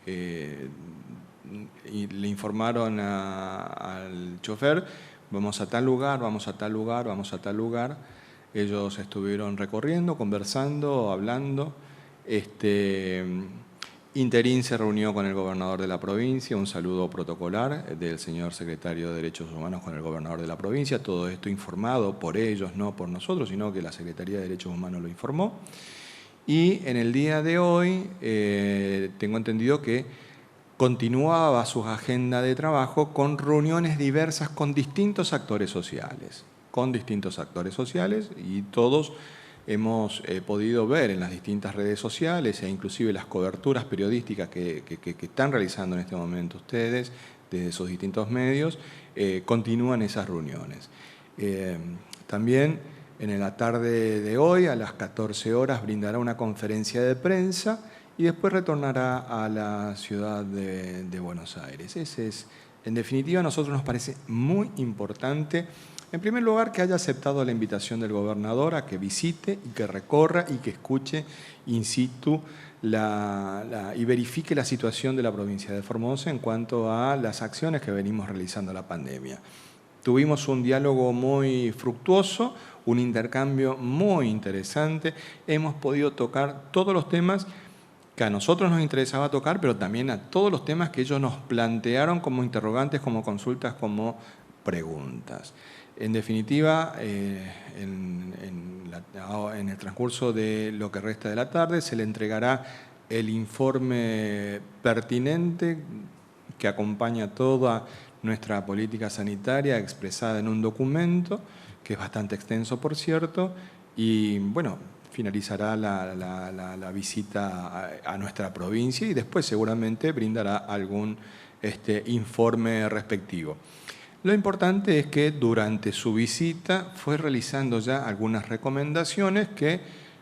le informaron al chofer, vamos a tal lugar, vamos a tal lugar, vamos a tal lugar. Ellos estuvieron recorriendo, conversando, hablando. Interín se reunió con el gobernador de la provincia, un saludo protocolar del señor secretario de Derechos Humanos con el gobernador de la provincia, todo esto informado por ellos, no por nosotros, sino que la Secretaría de Derechos Humanos lo informó. Y en el día de hoy tengo entendido que continuaba su agenda de trabajo con reuniones diversas con distintos actores sociales. Y todos hemos podido ver en las distintas redes sociales e inclusive las coberturas periodísticas que están realizando en este momento ustedes desde esos distintos medios, continúan esas reuniones. También en la tarde de hoy, a las 14 horas, brindará una conferencia de prensa y después retornará a la ciudad de Buenos Aires. En definitiva, a nosotros nos parece muy importante, en primer lugar, que haya aceptado la invitación del gobernador a que visite y que recorra y que escuche in situ y verifique la situación de la provincia de Formosa en cuanto a las acciones que venimos realizando la pandemia. Tuvimos un diálogo muy fructuoso, un intercambio muy interesante. Hemos podido tocar todos los temas que a nosotros nos interesaba tocar, pero también a todos los temas que ellos nos plantearon como interrogantes, como consultas, como preguntas. En definitiva, en el transcurso de lo que resta de la tarde se le entregará el informe pertinente que acompaña toda nuestra política sanitaria expresada en un documento, que es bastante extenso, por cierto, y bueno, finalizará la visita a nuestra provincia y después seguramente brindará algún informe respectivo. Lo importante es que durante su visita fue realizando ya algunas recomendaciones que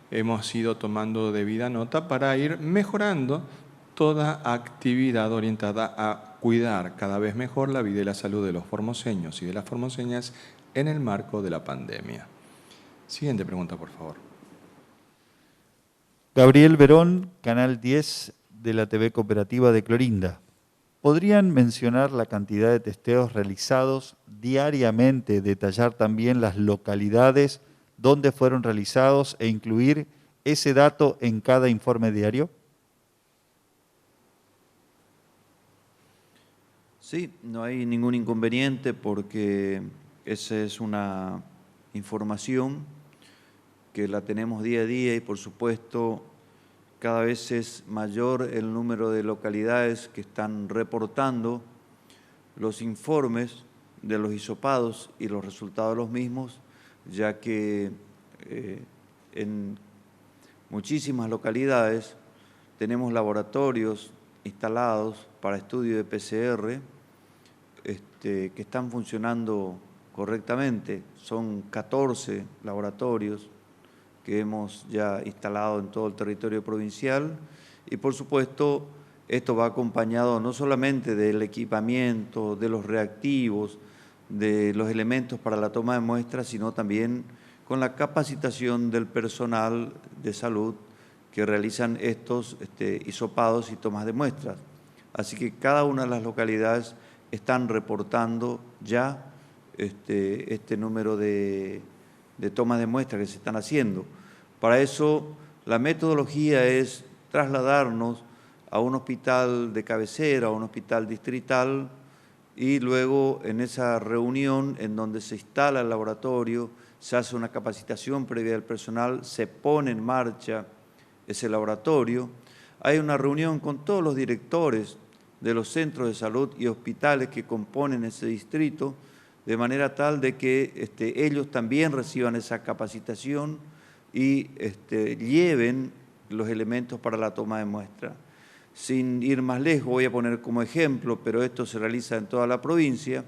hemos ido tomando debida nota para ir mejorando toda actividad orientada a cuidar cada vez mejor la vida y la salud de los formoseños y de las formoseñas en el marco de la pandemia. Siguiente pregunta, por favor. Gabriel Verón, Canal 10 de la TV Cooperativa de Clorinda. ¿Podrían mencionar la cantidad de testeos realizados diariamente, detallar también las localidades donde fueron realizados e incluir ese dato en cada informe diario? Sí, no hay ningún inconveniente porque esa es una información que la tenemos día a día y por supuesto cada vez es mayor el número de localidades que están reportando los informes de los hisopados y los resultados de los mismos, ya que en muchísimas localidades tenemos laboratorios instalados para estudio de PCR que están funcionando correctamente. Son 14 laboratorios que hemos ya instalado en todo el territorio provincial y por supuesto esto va acompañado no solamente del equipamiento, de los reactivos, de los elementos para la toma de muestras, sino también con la capacitación del personal de salud que realizan estos hisopados y tomas de muestras. Así que cada una de las localidades están reportando ya este número de tomas de muestras que se están haciendo. Para eso, la metodología es trasladarnos a un hospital de cabecera, a un hospital distrital, y luego en esa reunión en donde se instala el laboratorio, se hace una capacitación previa del personal, se pone en marcha ese laboratorio. Hay una reunión con todos los directores de los centros de salud y hospitales que componen ese distrito, de manera tal de que ellos también reciban esa capacitación y lleven los elementos para la toma de muestra. Sin ir más lejos, voy a poner como ejemplo, pero esto se realiza en toda la provincia.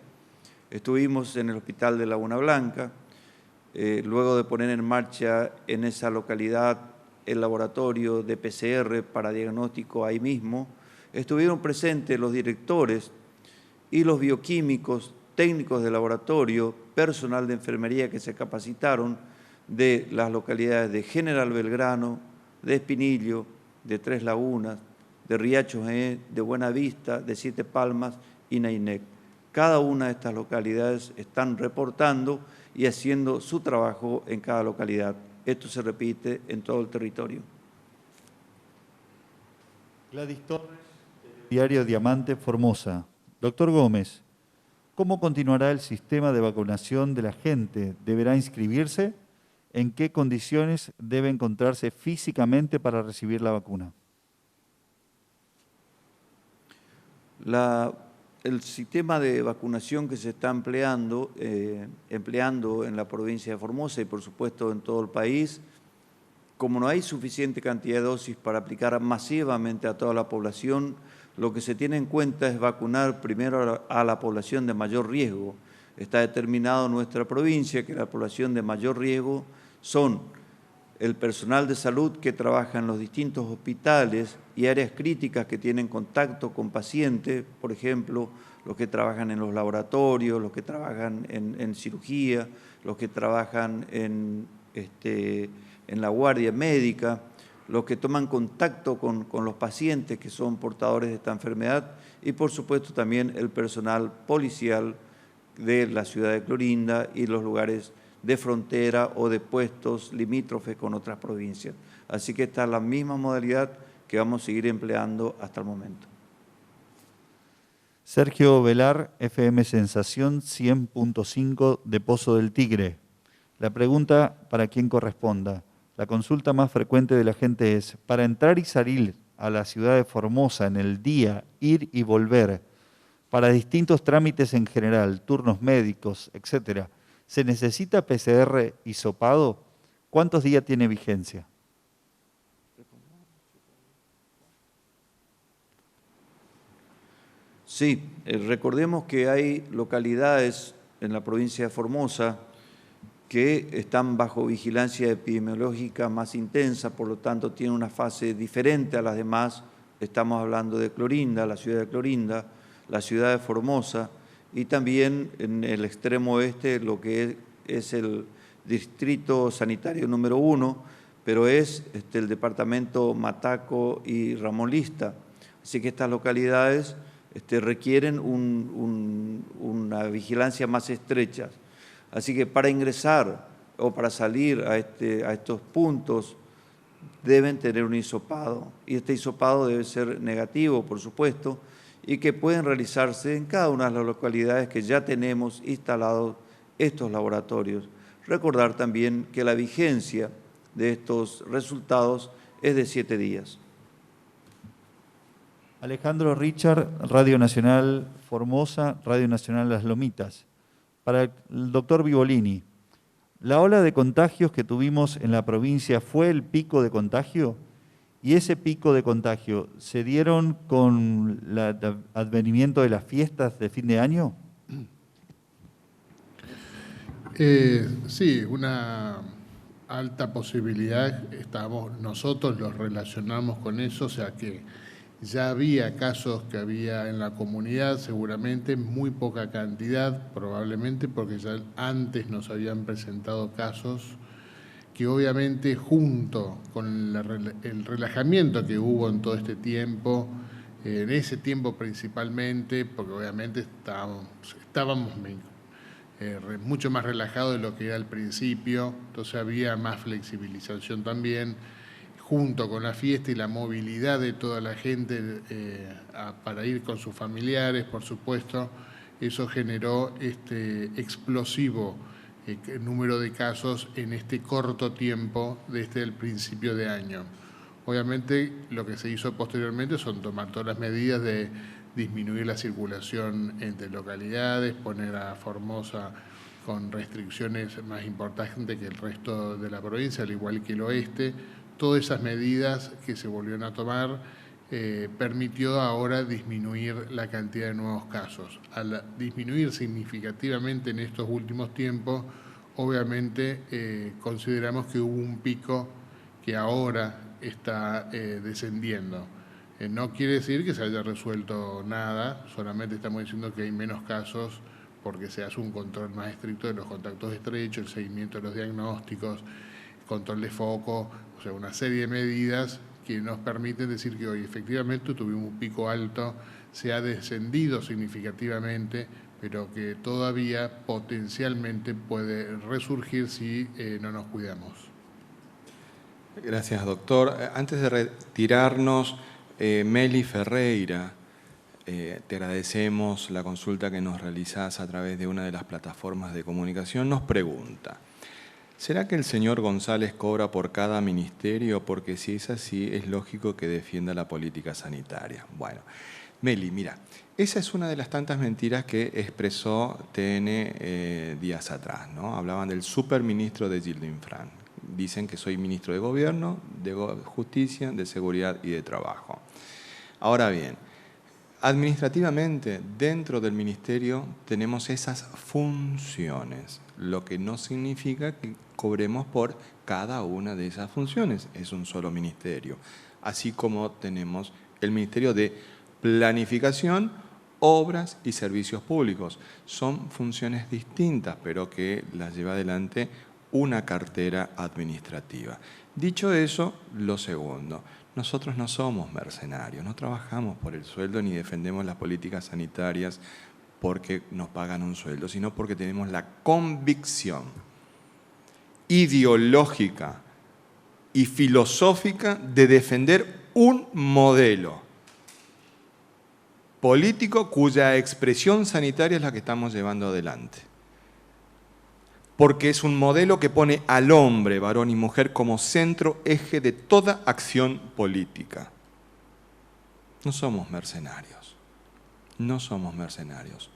Estuvimos en el hospital de Laguna Blanca, luego de poner en marcha en esa localidad el laboratorio de PCR para diagnóstico ahí mismo, estuvieron presentes los directores y los bioquímicos, técnicos de laboratorio, personal de enfermería que se capacitaron de las localidades de General Belgrano, de Espinillo, de Tres Lagunas, de Riacho de Buenavista, de Siete Palmas y Nainec. Cada una de estas localidades están reportando y haciendo su trabajo en cada localidad. Esto se repite en todo el territorio. Gladys Torres, Diario Diamante, Formosa. Doctor Gómez, ¿cómo continuará el sistema de vacunación de la gente? ¿Deberá inscribirse? ¿En qué condiciones debe encontrarse físicamente para recibir la vacuna? El sistema de vacunación que se está empleando en la provincia de Formosa y por supuesto en todo el país, como no hay suficiente cantidad de dosis para aplicar masivamente a toda la población, lo que se tiene en cuenta es vacunar primero a la población de mayor riesgo. Está determinado en nuestra provincia que la población de mayor riesgo son el personal de salud que trabaja en los distintos hospitales y áreas críticas que tienen contacto con pacientes, por ejemplo, los que trabajan en los laboratorios, los que trabajan en cirugía, los que trabajan en la guardia médica, los que toman contacto con los pacientes que son portadores de esta enfermedad y, por supuesto, también el personal policial de la ciudad de Clorinda y los lugares de frontera o de puestos limítrofes con otras provincias. Así que esta es la misma modalidad que vamos a seguir empleando hasta el momento. Sergio Velar, FM Sensación 100.5 de Pozo del Tigre. La pregunta para quien corresponda. La consulta más frecuente de la gente es, para entrar y salir a la ciudad de Formosa en el día, ir y volver, para distintos trámites en general, turnos médicos, etcétera, ¿se necesita PCR hisopado? ¿Cuántos días tiene vigencia? Sí, recordemos que hay localidades en la provincia de Formosa que están bajo vigilancia epidemiológica más intensa, por lo tanto tienen una fase diferente a las demás. Estamos hablando de Clorinda, la ciudad de Clorinda, la ciudad de Formosa y también en el extremo oeste lo que es el distrito sanitario número 1, pero es el departamento Mataco y Ramón Lista. Así que estas localidades requieren una vigilancia más estrecha. Así que para ingresar o para salir a estos puntos deben tener un hisopado. Y este hisopado debe ser negativo, por supuesto, y que pueden realizarse en cada una de las localidades que ya tenemos instalados estos laboratorios. Recordar también que la vigencia de estos resultados es de 7 días. Alejandro Richard, Radio Nacional Formosa, Radio Nacional Las Lomitas. Para el doctor Vivolini, ¿la ola de contagios que tuvimos en la provincia fue el pico de contagio? ¿Y ese pico de contagio se dieron con el advenimiento de las fiestas de fin de año? Sí, una alta posibilidad. Nosotros los relacionamos con eso, o sea que ya había casos que había en la comunidad, seguramente muy poca cantidad, probablemente porque ya antes nos habían presentado casos que obviamente junto con el relajamiento que hubo en todo este tiempo, en ese tiempo principalmente, porque obviamente estábamos mucho más relajados de lo que era al principio, entonces había más flexibilización también, junto con la fiesta y la movilidad de toda la gente para ir con sus familiares, por supuesto, eso generó este explosivo número de casos en este corto tiempo desde el principio de año. Obviamente lo que se hizo posteriormente son tomar todas las medidas de disminuir la circulación entre localidades, poner a Formosa con restricciones más importantes que el resto de la provincia, al igual que el oeste. Todas esas medidas que se volvieron a tomar permitió ahora disminuir la cantidad de nuevos casos. Al disminuir significativamente en estos últimos tiempos, obviamente consideramos que hubo un pico que ahora está descendiendo. No quiere decir que se haya resuelto nada, solamente estamos diciendo que hay menos casos porque se hace un control más estricto de los contactos estrechos, el seguimiento de los diagnósticos, control de foco, o sea, una serie de medidas que nos permiten decir que hoy efectivamente tuvimos un pico alto, se ha descendido significativamente, pero que todavía potencialmente puede resurgir si no nos cuidamos. Gracias, doctor. Antes de retirarnos, Meli Ferreira, te agradecemos la consulta que nos realizás a través de una de las plataformas de comunicación. Nos pregunta, ¿será que el señor González cobra por cada ministerio? Porque si es así, es lógico que defienda la política sanitaria. Bueno, Meli, mira, esa es una de las tantas mentiras que expresó TN días atrás, ¿no? Hablaban del superministro de Gildo-Infran. Dicen que soy ministro de Gobierno, de Justicia, de Seguridad y de Trabajo. Ahora bien, administrativamente, dentro del ministerio tenemos esas funciones, lo que no significa que cobremos por cada una de esas funciones. Es un solo ministerio. Así como tenemos el Ministerio de Planificación, Obras y Servicios Públicos. Son funciones distintas, pero que las lleva adelante una cartera administrativa. Dicho eso, lo segundo, nosotros no somos mercenarios, no trabajamos por el sueldo ni defendemos las políticas sanitarias porque nos pagan un sueldo, sino porque tenemos la convicción ideológica y filosófica de defender un modelo político cuya expresión sanitaria es la que estamos llevando adelante. Porque es un modelo que pone al hombre, varón y mujer, como centro, eje de toda acción política. No somos mercenarios. No somos mercenarios.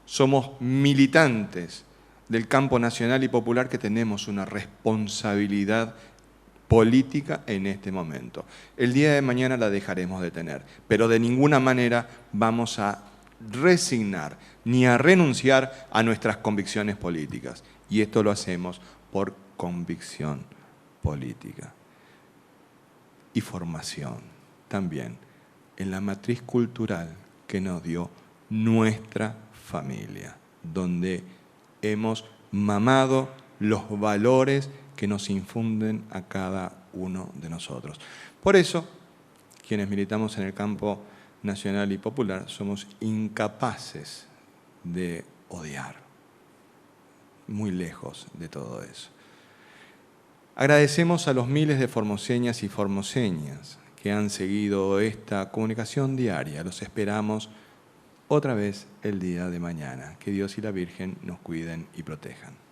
Somos militantes del campo nacional y popular que tenemos una responsabilidad política en este momento. El día de mañana la dejaremos de tener, pero de ninguna manera vamos a resignar ni a renunciar a nuestras convicciones políticas. Y esto lo hacemos por convicción política. Y formación también en la matriz cultural que nos dio nuestra familia, donde hemos mamado los valores que nos infunden a cada uno de nosotros. Por eso, quienes militamos en el campo nacional y popular somos incapaces de odiar, muy lejos de todo eso. Agradecemos a los miles de formoseñas y formoseñas que han seguido esta comunicación diaria. Los esperamos otra vez el día de mañana. Que Dios y la Virgen nos cuiden y protejan.